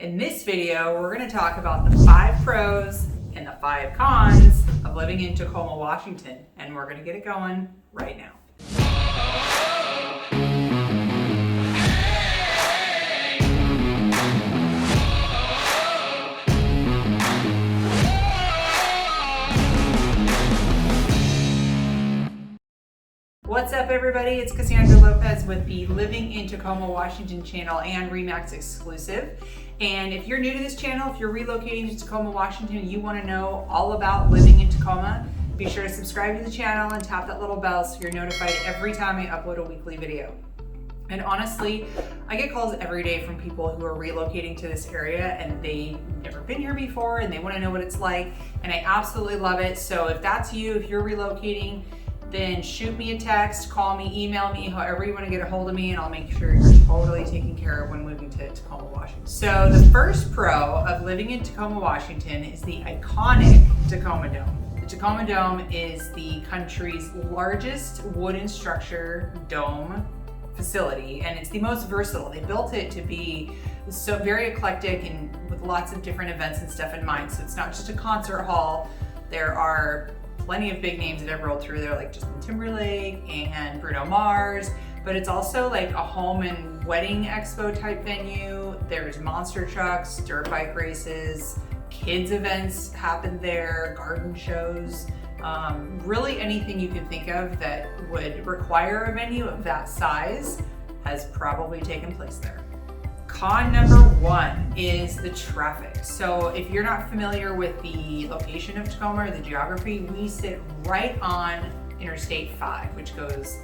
In this video, we're going to talk about the 5 pros and the 5 cons of living in Tacoma, Washington, and we're going to get it going right now. What's up, everybody? It's Cassandra Lopez with the Living in Tacoma, Washington channel and RE/MAX exclusive. And if you're new to this channel, if you're relocating to Tacoma, Washington, you want to know all about living in Tacoma, be sure to subscribe to the channel and tap that little bell so you're notified every time I upload a weekly video. And honestly, I get calls every day from people who are relocating to this area and they've never been here before and they want to know what it's like. And I absolutely love it. So if that's you, if you're relocating, then shoot me a text, call me, email me, however you want to get a hold of me, and I'll make sure you're totally taken care of when moving to Tacoma, Washington. So the first pro of living in Tacoma, Washington is the iconic Tacoma Dome. The Tacoma Dome is the country's largest wooden structure dome facility, and it's the most versatile. They built it to be so very eclectic and with lots of different events and stuff in mind. So it's not just a concert hall. There are plenty of big names that have rolled through there, like Justin Timberlake and Bruno Mars, but it's also like a home and wedding expo type venue. There's monster trucks, dirt bike races, kids events happen there, garden shows, really anything you can think of that would require a venue of that size has probably taken place there. Con number 1 is the traffic. So if you're not familiar with the location of Tacoma or the geography, we sit right on Interstate 5, which goes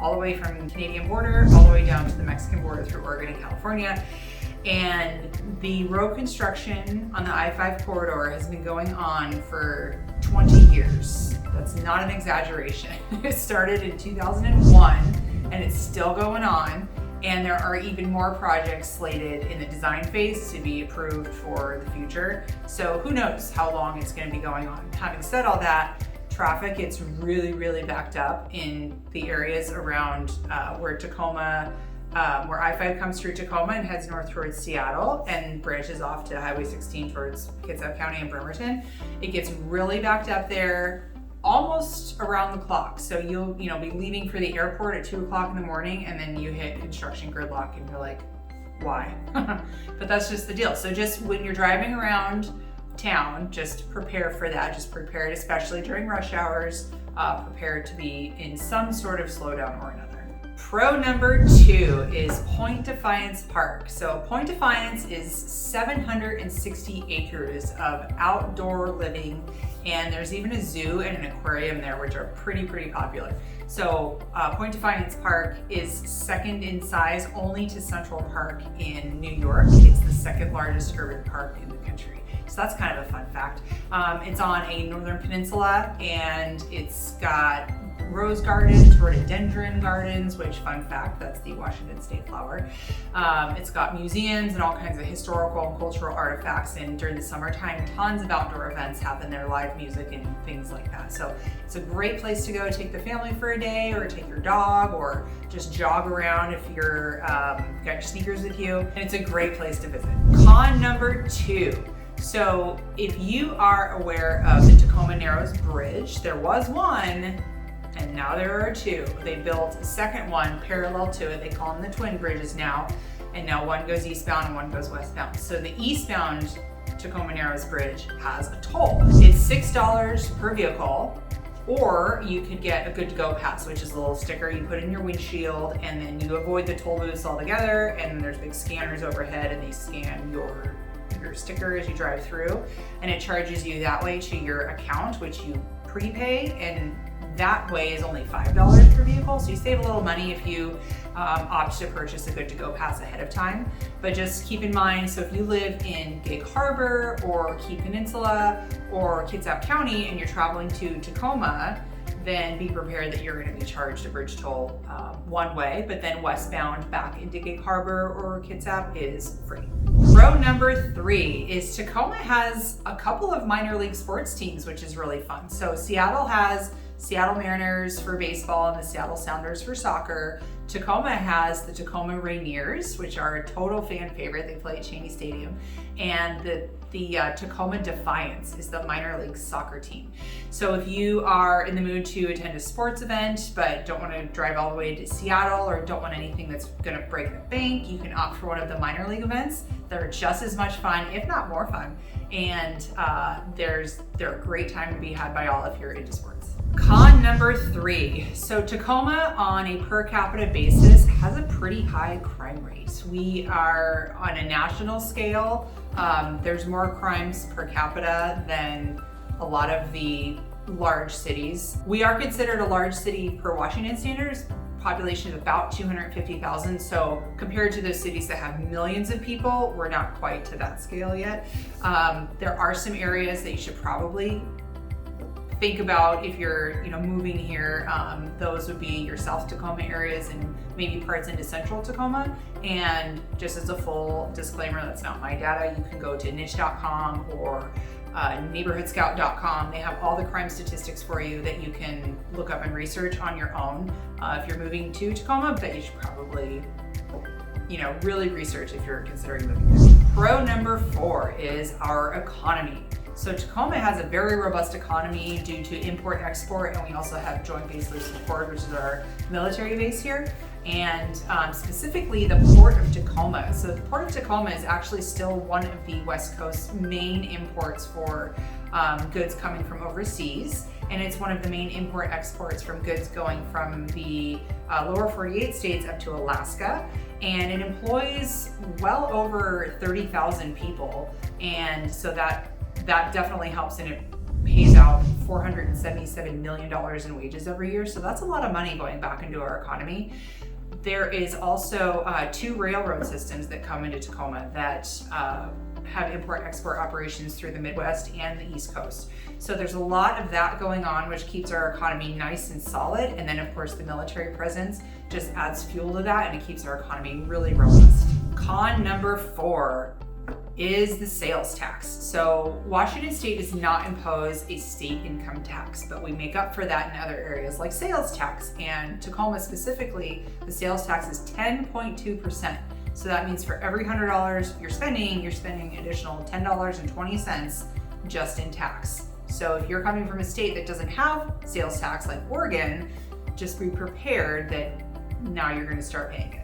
all the way from the Canadian border, all the way down to the Mexican border through Oregon and California. And the road construction on the I-5 corridor has been going on for 20 years. That's not an exaggeration. It started in 2001 and it's still going on. And there are even more projects slated in the design phase to be approved for the future. So who knows how long it's going to be going on. Having said all that, traffic gets really backed up in the areas around where Tacoma, where I-5 comes through Tacoma and heads north towards Seattle and branches off to Highway 16 towards Kitsap County and Bremerton. It gets really backed up there almost around the clock. So you'll be leaving for the airport at 2 o'clock in the morning and then you hit construction gridlock and you're like, why? But that's just the deal. So just when you're driving around town, just prepare for that. Just prepare it, especially during rush hours, prepare to be in some sort of slowdown or another. Pro number 2 is Point Defiance Park. So Point Defiance is 760 acres of outdoor living, and there's even a zoo and an aquarium there, which are pretty popular. So Point Defiance Park is second in size only to Central Park in New York. It's the second largest urban park in the country. So that's kind of a fun fact. It's on a northern peninsula and it's got rose gardens, rhododendron gardens, which, fun fact, that's the Washington state flower. It's got museums and all kinds of historical and cultural artifacts, and during the summertime, tons of outdoor events happen there, live music and things like that. So it's a great place to go take the family for a day, or take your dog, or just jog around if you're got your sneakers with you, and it's a great place to visit. Con number 2. So if you are aware of the Tacoma Narrows Bridge, there was one, and now there are 2. They built a second one parallel to it. They call them the twin bridges now. And now one goes eastbound and one goes westbound. So the eastbound Tacoma Narrows Bridge has a toll. It's $6 per vehicle, or you could get a good to go pass, which is a little sticker you put in your windshield, and then you avoid the toll booths altogether. And then there's big scanners overhead and they scan your sticker as you drive through. And it charges you that way to your account, which you prepay, and that way is only $5 per vehicle, so you save a little money if you opt to purchase a good to go pass ahead of time. But just keep in mind, so if you live in Gig Harbor or Key Peninsula or Kitsap County and you're traveling to Tacoma, then be prepared that you're going to be charged a bridge toll one way, but then westbound back into Gig Harbor or Kitsap is free. Pro number 3 is Tacoma has a couple of minor league sports teams, which is really fun. So Seattle has Seattle Mariners for baseball and the Seattle Sounders for soccer. Tacoma has the Tacoma Rainiers, which are a total fan favorite. They play at Cheney Stadium. And the Tacoma Defiance is the minor league soccer team. So if you are in the mood to attend a sports event, but don't want to drive all the way to Seattle or don't want anything that's going to break the bank, you can opt for one of the minor league events. They're just as much fun, if not more fun. And they're a great time to be had by all if you're into sports. Con number 3. So Tacoma on a per capita basis has a pretty high crime rate. We are on a national scale. There's more crimes per capita than a lot of the large cities. We are considered a large city per Washington standards. Population of about 250,000. So compared to those cities that have millions of people, we're not quite to that scale yet. There are some areas that you should probably think about if you're moving here. Those would be your South Tacoma areas and maybe parts into Central Tacoma. And just as a full disclaimer, that's not my data. You can go to niche.com or neighborhoodscout.com. They have all the crime statistics for you that you can look up and research on your own if you're moving to Tacoma, but you should probably really research if you're considering moving there. Pro number 4 is our economy. So Tacoma has a very robust economy due to import-export, and we also have Joint Base Lewis & Ford, which is our military base here, and specifically the Port of Tacoma. So the Port of Tacoma is actually still one of the West Coast's main imports for goods coming from overseas, and it's one of the main import-exports from goods going from the lower 48 states up to Alaska, and it employs well over 30,000 people, and so that definitely helps, and it pays out $477 million in wages every year. So that's a lot of money going back into our economy. There is also 2 railroad systems that come into Tacoma that have import-export operations through the Midwest and the East Coast. So there's a lot of that going on, which keeps our economy nice and solid. And then of course the military presence just adds fuel to that, and it keeps our economy really robust. Con number 4 is the sales tax. So Washington State does not impose a state income tax, but we make up for that in other areas like sales tax. And Tacoma specifically, the sales tax is 10.2%. So that means for every $100 you're spending additional $10.20 just in tax. So if you're coming from a state that doesn't have sales tax like Oregon, just be prepared that now you're going to start paying it.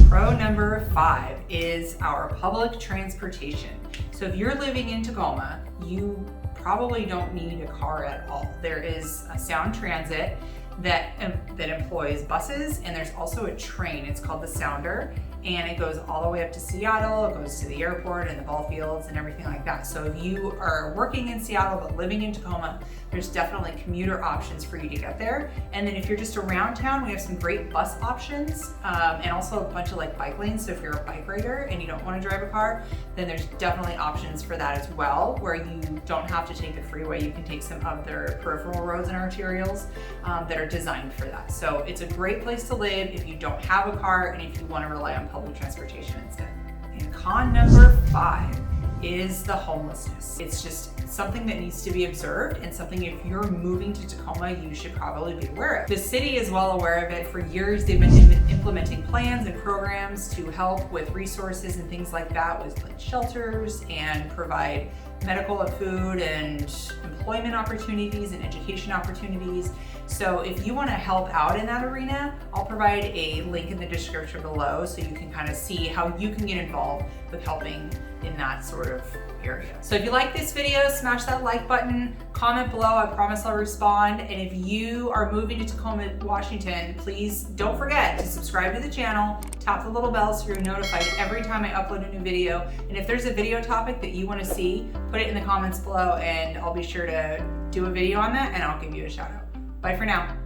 Pro number 5 is our public transportation. So if you're living in Tacoma, you probably don't need a car at all. There is a Sound Transit that employs buses, and there's also a train. It's called the Sounder, and it goes all the way up to Seattle. It goes to the airport and the ball fields and everything like that. So if you are working in Seattle but living in Tacoma, there's definitely commuter options for you to get there. And then if you're just around town, we have some great bus options and also a bunch of bike lanes. So if you're a bike rider and you don't want to drive a car, then there's definitely options for that as well, where you don't have to take the freeway. You can take some other peripheral roads and arterials that are designed for that. So it's a great place to live if you don't have a car and if you want to rely on public transportation instead. And con number 5 is the homelessness. It's just something that needs to be observed, and something if you're moving to Tacoma, you should probably be aware of. The city is well aware of it. For years, they've been implementing plans and programs to help with resources and things like that, with shelters, and provide medical and food and employment opportunities and education opportunities. So if you want to help out in that arena, I'll provide a link in the description below so you can kind of see how you can get involved with helping in that sort of area. So if you like this video, smash that like button, comment below, I promise I'll respond. And if you are moving to Tacoma, Washington, please don't forget to subscribe to the channel, tap the little bell so you're notified every time I upload a new video. And if there's a video topic that you want to see, put it in the comments below and I'll be sure to do a video on that and I'll give you a shout out. Bye for now.